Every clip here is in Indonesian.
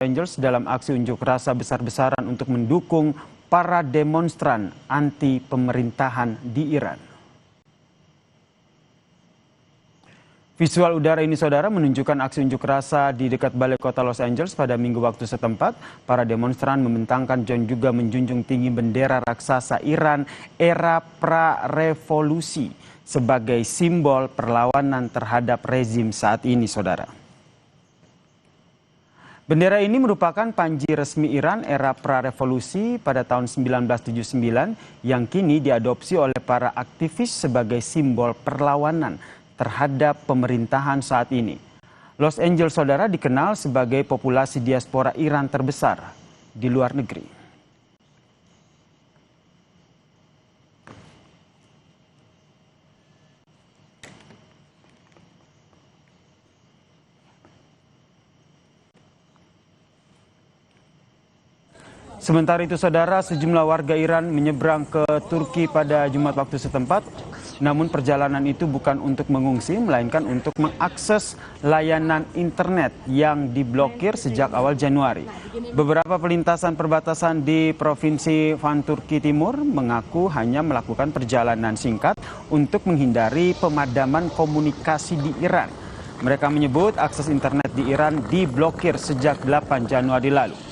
Angeles dalam aksi unjuk rasa besar-besaran untuk mendukung para demonstran anti pemerintahan di Iran. Visual udara ini saudara menunjukkan aksi unjuk rasa di dekat balai kota Los Angeles pada minggu waktu setempat. Para demonstran membentangkan dan juga menjunjung tinggi bendera raksasa Iran era pra-revolusi sebagai simbol perlawanan terhadap rezim saat ini saudara. Bendera ini merupakan panji resmi Iran era pra-revolusi pada tahun 1979 yang kini diadopsi oleh para aktivis sebagai simbol perlawanan terhadap pemerintahan saat ini. Los Angeles saudara dikenal sebagai populasi diaspora Iran terbesar di luar negeri. Sementara itu saudara, sejumlah warga Iran menyeberang ke Turki pada Jumat waktu setempat. Namun perjalanan itu bukan untuk mengungsi, melainkan untuk mengakses layanan internet yang diblokir sejak awal Januari. Beberapa pelintasan perbatasan di Provinsi Van Turki Timur mengaku hanya melakukan perjalanan singkat untuk menghindari pemadaman komunikasi di Iran. Mereka menyebut akses internet di Iran diblokir sejak 8 Januari lalu.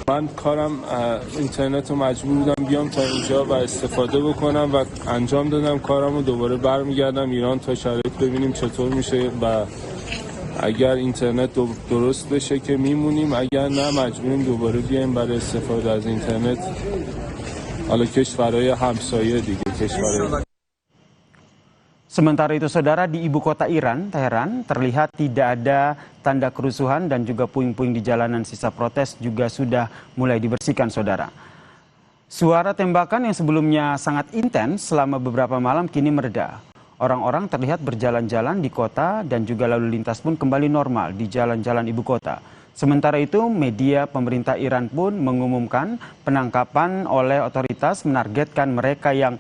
من کارم اینترنت رو مجبور بودم بیام تا اینجا و استفاده بکنم و انجام دادم کارم رو. دوباره برمیگردم ایران تا شرایط ببینیم چطور میشه و اگر اینترنت درست بشه که میمونیم، اگر نه مجبوریم دوباره بیایم برای استفاده از اینترنت حالا کشورهای همسایه دیگه کشورهای. Sementara itu saudara, di ibu kota Iran, Teheran, terlihat tidak ada tanda kerusuhan dan juga puing-puing di jalanan. Sisa protes juga sudah mulai dibersihkan saudara. Suara tembakan yang sebelumnya sangat intens selama beberapa malam kini mereda. Orang-orang terlihat berjalan-jalan di kota dan juga lalu lintas pun kembali normal di jalan-jalan ibu kota. Sementara itu, media pemerintah Iran pun mengumumkan penangkapan oleh otoritas menargetkan mereka yang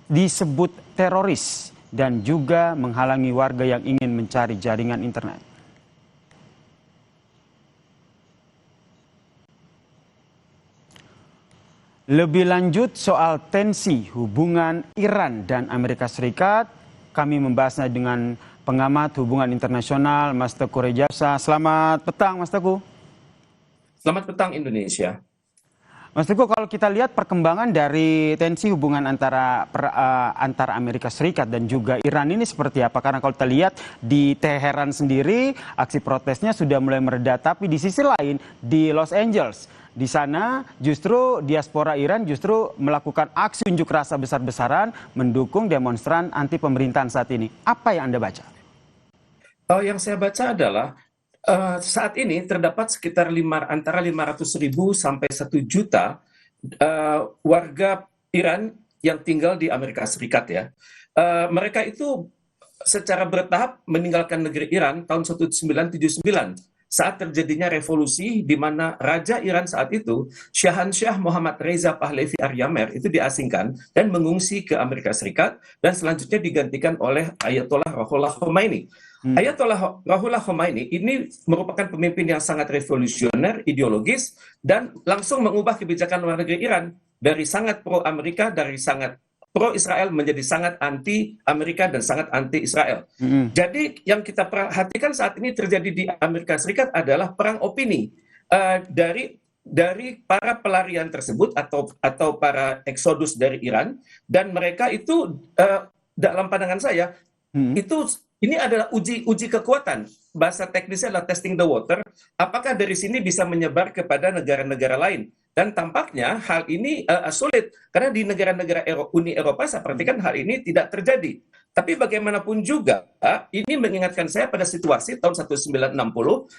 disebut teroris dan juga menghalangi warga yang ingin mencari jaringan internet. Lebih lanjut soal tensi hubungan Iran dan Amerika Serikat, kami membahasnya dengan pengamat hubungan internasional Mas Teguh Rejasa. Selamat petang Mas Teguh. Selamat petang Indonesia. Mas Teguh, kalau kita lihat perkembangan dari tensi hubungan antara Amerika Serikat dan juga Iran ini seperti apa? Karena kalau kita lihat di Teheran sendiri aksi protesnya sudah mulai mereda, tapi di sisi lain di Los Angeles, di sana justru diaspora Iran justru melakukan aksi unjuk rasa besar-besaran mendukung demonstran anti pemerintahan saat ini. Apa yang Anda baca? Yang saya baca adalah saat ini terdapat sekitar antara 500.000 sampai 1 juta warga Iran yang tinggal di Amerika Serikat ya. Mereka itu secara bertahap meninggalkan negeri Iran tahun 1979 saat terjadinya revolusi di mana Raja Iran saat itu, Syahansyah Muhammad Reza Pahlavi Aryamer itu diasingkan dan mengungsi ke Amerika Serikat dan selanjutnya digantikan oleh Ayatollah Ruhollah Khomeini. Ayatollah Ruhollah Khomeini ini merupakan pemimpin yang sangat revolusioner, ideologis, dan langsung mengubah kebijakan luar negeri Iran dari sangat pro-Amerika, dari sangat pro-Israel menjadi sangat anti-Amerika dan sangat anti-Israel. Jadi yang kita perhatikan saat ini terjadi di Amerika Serikat adalah perang opini dari para pelarian tersebut atau para eksodus dari Iran, dan mereka itu dalam pandangan saya ini adalah uji kekuatan. Bahasa teknisnya adalah testing the water. Apakah dari sini bisa menyebar kepada negara-negara lain? Dan tampaknya hal ini sulit. Karena di negara-negara Uni Eropa seperti kan hal ini tidak terjadi. Tapi bagaimanapun juga, ini mengingatkan saya pada situasi tahun 1960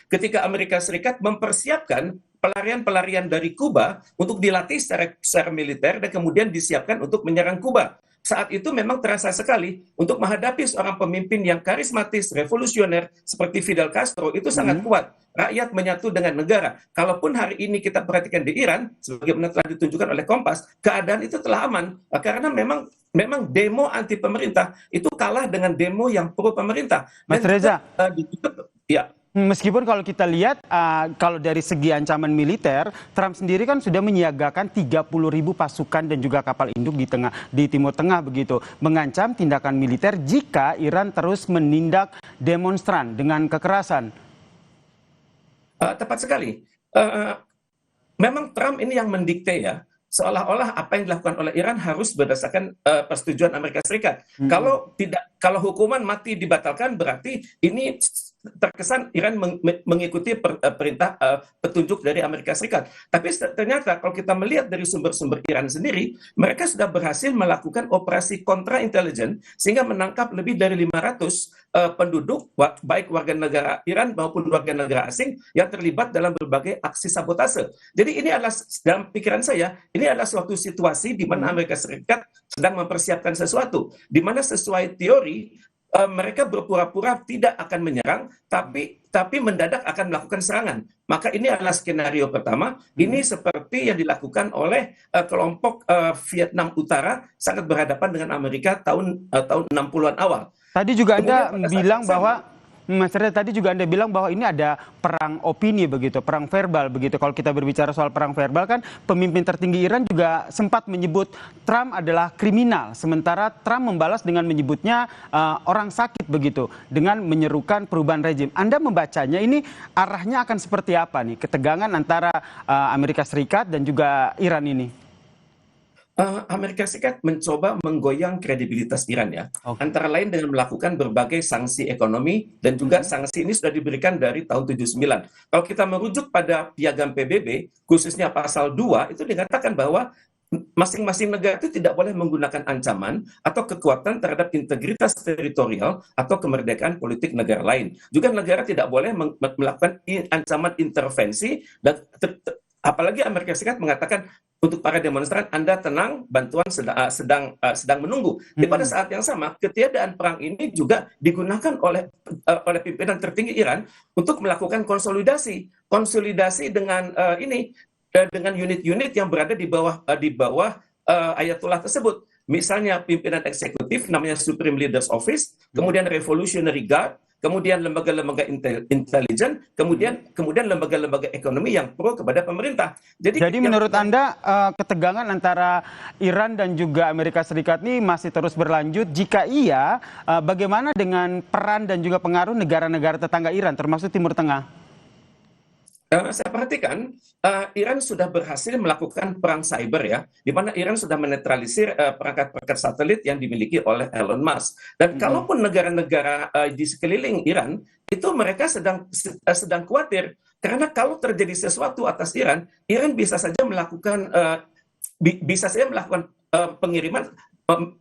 ketika Amerika Serikat mempersiapkan pelarian-pelarian dari Kuba untuk dilatih secara militer dan kemudian disiapkan untuk menyerang Kuba. saat itu memang terasa sekali untuk menghadapi seorang pemimpin yang karismatis, revolusioner seperti Fidel Castro itu sangat kuat. Rakyat menyatu dengan negara. Kalaupun hari ini kita perhatikan di Iran, sebagaimana telah ditunjukkan oleh Kompas, keadaan itu telah aman karena memang demo anti pemerintah itu kalah dengan demo yang pro pemerintah. Mas Reza, ya. Meskipun kalau kita lihat, kalau dari segi ancaman militer, Trump sendiri kan sudah menyiagakan 30.000 pasukan dan juga kapal induk di Timur Tengah begitu, mengancam tindakan militer jika Iran terus menindak demonstran dengan kekerasan. Tepat sekali. Memang Trump ini yang mendikte ya, seolah-olah apa yang dilakukan oleh Iran harus berdasarkan persetujuan Amerika Serikat. Kalau hukuman mati dibatalkan, berarti ini terkesan Iran mengikuti perintah petunjuk dari Amerika Serikat. Tapi ternyata kalau kita melihat dari sumber-sumber Iran sendiri, mereka sudah berhasil melakukan operasi kontra intelijen sehingga menangkap lebih dari 500 penduduk, baik warga negara Iran maupun warga negara asing yang terlibat dalam berbagai aksi sabotase. Jadi ini adalah, dalam pikiran saya, ini adalah suatu situasi di mana Amerika Serikat sedang mempersiapkan sesuatu, di mana sesuai teori mereka berpura-pura tidak akan menyerang, tapi mendadak akan melakukan serangan. Maka ini adalah skenario pertama. Ini seperti yang dilakukan oleh kelompok Vietnam Utara sangat berhadapan dengan Amerika tahun 60-an awal. Tadi juga Anda bilang bahwa Mas Reza, tadi juga Anda bilang bahwa ini ada perang opini begitu, perang verbal begitu. Kalau kita berbicara soal perang verbal kan pemimpin tertinggi Iran juga sempat menyebut Trump adalah kriminal. Sementara Trump membalas dengan menyebutnya orang sakit begitu, dengan menyerukan perubahan rejim. Anda membacanya ini arahnya akan seperti apa nih, ketegangan antara Amerika Serikat dan juga Iran ini? Amerika Serikat mencoba menggoyang kredibilitas Iran ya, antara lain dengan melakukan berbagai sanksi ekonomi dan juga sanksi ini sudah diberikan dari tahun 79. Kalau kita merujuk pada piagam PBB, khususnya pasal 2, itu dikatakan bahwa masing-masing negara itu tidak boleh menggunakan ancaman atau kekuatan terhadap integritas teritorial atau kemerdekaan politik negara lain. Juga negara tidak boleh melakukan ancaman intervensi dan apalagi Amerika Serikat mengatakan untuk para demonstran, Anda tenang, bantuan sedang menunggu. Pada saat yang sama, ketiadaan perang ini juga digunakan oleh pimpinan tertinggi Iran untuk melakukan konsolidasi dengan dengan unit-unit yang berada di bawah Ayatollah tersebut. Misalnya pimpinan eksekutif namanya Supreme Leaders Office, kemudian Revolutionary Guard, kemudian lembaga-lembaga intelijen, kemudian lembaga-lembaga ekonomi yang pro kepada pemerintah. Jadi menurut Anda ketegangan antara Iran dan juga Amerika Serikat ini masih terus berlanjut? Jika iya, bagaimana dengan peran dan juga pengaruh negara-negara tetangga Iran, termasuk Timur Tengah? Saya perhatikan Iran sudah berhasil melakukan perang cyber ya, di mana Iran sudah menetralisir perangkat-perangkat satelit yang dimiliki oleh Elon Musk. Dan kalaupun negara-negara di sekeliling Iran itu mereka sedang khawatir karena kalau terjadi sesuatu atas Iran bisa saja melakukan pengiriman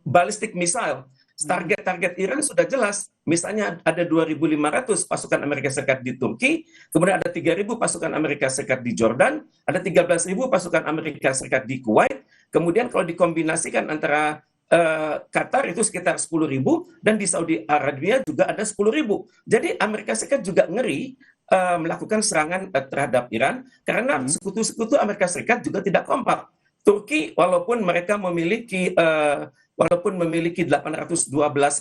ballistic missile. Target Iran sudah jelas, misalnya ada 2.500 pasukan Amerika Serikat di Turki, kemudian ada 3.000 pasukan Amerika Serikat di Jordan, ada 13.000 pasukan Amerika Serikat di Kuwait, kemudian kalau dikombinasikan antara Qatar itu sekitar 10.000 dan di Saudi Arabia juga ada 10.000. Jadi Amerika Serikat juga ngeri melakukan serangan terhadap Iran karena sekutu-sekutu Amerika Serikat juga tidak kompak. Turki walaupun mereka memiliki 812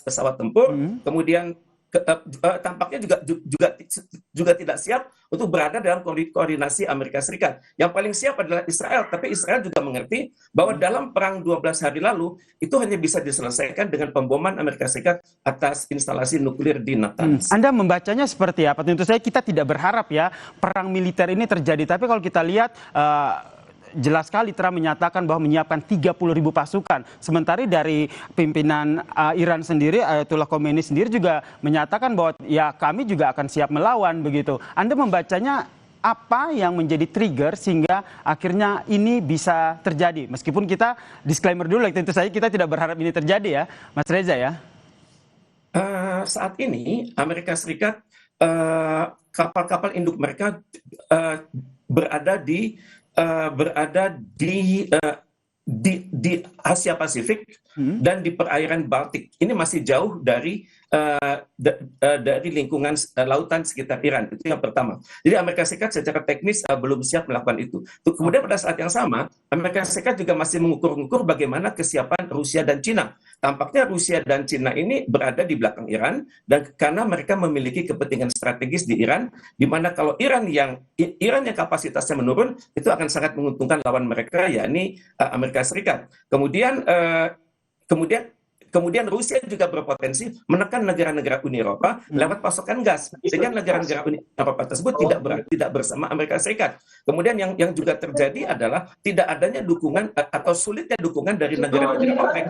pesawat tempur, kemudian tampaknya juga tidak siap untuk berada dalam koordinasi Amerika Serikat. Yang paling siap adalah Israel, tapi Israel juga mengerti bahwa dalam perang 12 hari lalu itu hanya bisa diselesaikan dengan pemboman Amerika Serikat atas instalasi nuklir di Natanz. Anda membacanya seperti apa? Tentu saja kita tidak berharap ya perang militer ini terjadi, tapi kalau kita lihat jelas sekali Trump menyatakan bahwa menyiapkan 30.000 pasukan. Sementara dari pimpinan Iran sendiri, Ayatollah Khomeini sendiri juga menyatakan bahwa ya kami juga akan siap melawan begitu. Anda membacanya apa yang menjadi trigger sehingga akhirnya ini bisa terjadi? Meskipun kita disclaimer dulu, tentu saja kita tidak berharap ini terjadi ya, Mas Reza ya. Saat ini Amerika Serikat kapal-kapal induk mereka berada di Asia Pasifik, dan di perairan Baltik. Ini masih jauh dari lingkungan lautan sekitar Iran. Itu yang pertama. Jadi Amerika Serikat secara teknis belum siap melakukan itu. Kemudian pada saat yang sama, Amerika Serikat juga masih mengukur-ukur bagaimana kesiapan Rusia dan Cina. Tampaknya Rusia dan Cina ini berada di belakang Iran, dan karena mereka memiliki kepentingan strategis di Iran, di mana kalau Iran yang kapasitasnya menurun, itu akan sangat menguntungkan lawan mereka, yakni Amerika Serikat. Kemudian Rusia juga berpotensi menekan negara-negara Uni Eropa lewat pasokan gas, sehingga negara-negara Uni Eropa tersebut tidak bersama Amerika Serikat. Kemudian yang juga terjadi adalah tidak adanya dukungan atau sulitnya dukungan dari negara-negara OPEC.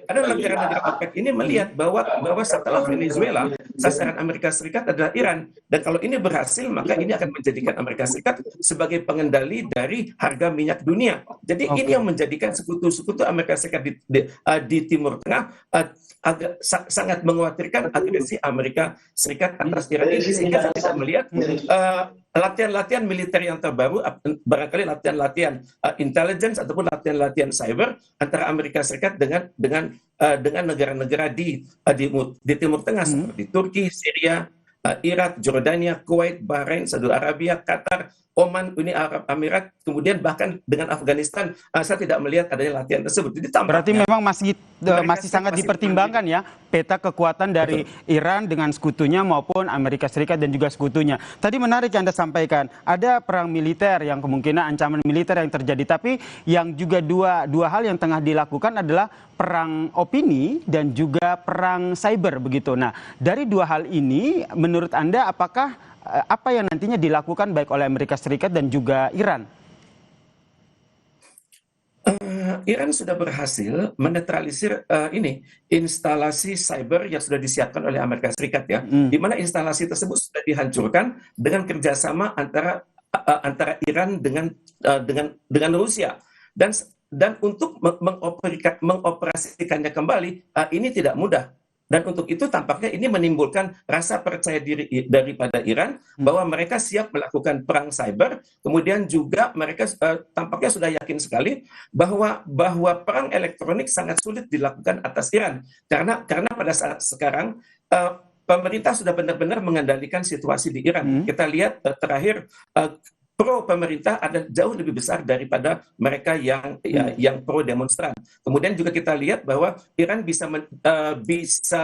Karena negara-negara OPEC ini melihat bahwa setelah Venezuela, sasaran Amerika Serikat adalah Iran. Dan kalau ini berhasil, maka ini akan menjadikan Amerika Serikat sebagai pengendali dari harga minyak dunia. Jadi ini yang menjadikan sekutu-sekutu Amerika Serikat di Timur Tengah agak sangat mengkhawatirkan agresi Amerika Serikat atas Iran ini, sehingga kita melihat latihan-latihan militer yang terbaru, barangkali latihan-latihan intelligence ataupun latihan-latihan cyber antara Amerika Serikat dengan negara-negara di Timur Tengah seperti Turki, Syria, Irak, Jordania, Kuwait, Bahrain, Saudi Arabia, Qatar, Oman, Uni Arab Emirat, kemudian bahkan dengan Afghanistan, saya tidak melihat adanya latihan tersebut. Jadi berarti memang masih sangat dipertimbangkan ya peta kekuatan dari Iran dengan sekutunya maupun Amerika Serikat dan juga sekutunya. Tadi menarik yang Anda sampaikan, ada perang militer yang kemungkinan ancaman militer yang terjadi, tapi yang juga dua hal yang tengah dilakukan adalah perang opini dan juga perang cyber begitu. Nah, dari dua hal ini menurut Anda apakah apa yang nantinya dilakukan baik oleh Amerika Serikat dan juga Iran? Iran sudah berhasil menetralisir instalasi cyber yang sudah disiapkan oleh Amerika Serikat ya, di mana instalasi tersebut sudah dihancurkan dengan kerjasama antara Iran dengan Rusia, dan untuk mengoperasikannya kembali ini tidak mudah. Dan untuk itu tampaknya ini menimbulkan rasa percaya diri daripada Iran bahwa mereka siap melakukan perang cyber. Kemudian juga mereka tampaknya sudah yakin sekali bahwa perang elektronik sangat sulit dilakukan atas Iran. Karena pada saat sekarang pemerintah sudah benar-benar mengendalikan situasi di Iran. Kita lihat terakhir pro pemerintah ada jauh lebih besar daripada mereka yang pro demonstran. Kemudian juga kita lihat bahwa Iran bisa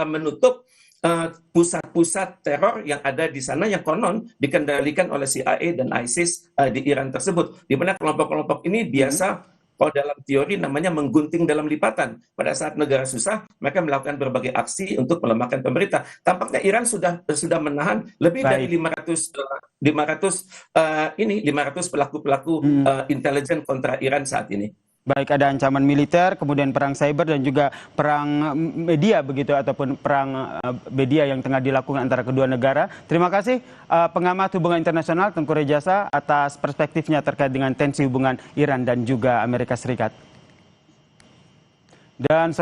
menutup pusat-pusat teror yang ada di sana yang konon dikendalikan oleh CIA dan ISIS di Iran tersebut. Di mana kelompok-kelompok ini biasa kalau dalam teori namanya menggunting dalam lipatan. Pada saat negara susah, mereka melakukan berbagai aksi untuk melemahkan pemerintah. Tampaknya Iran sudah menahan lebih dari 500 pelaku-pelaku intelijen kontra Iran saat ini. Baik, ada ancaman militer, kemudian perang cyber dan juga perang media begitu, ataupun perang media yang tengah dilakukan antara kedua negara. Terima kasih pengamat hubungan internasional Tengku Rejasa atas perspektifnya terkait dengan tensi hubungan Iran dan juga Amerika Serikat. Dan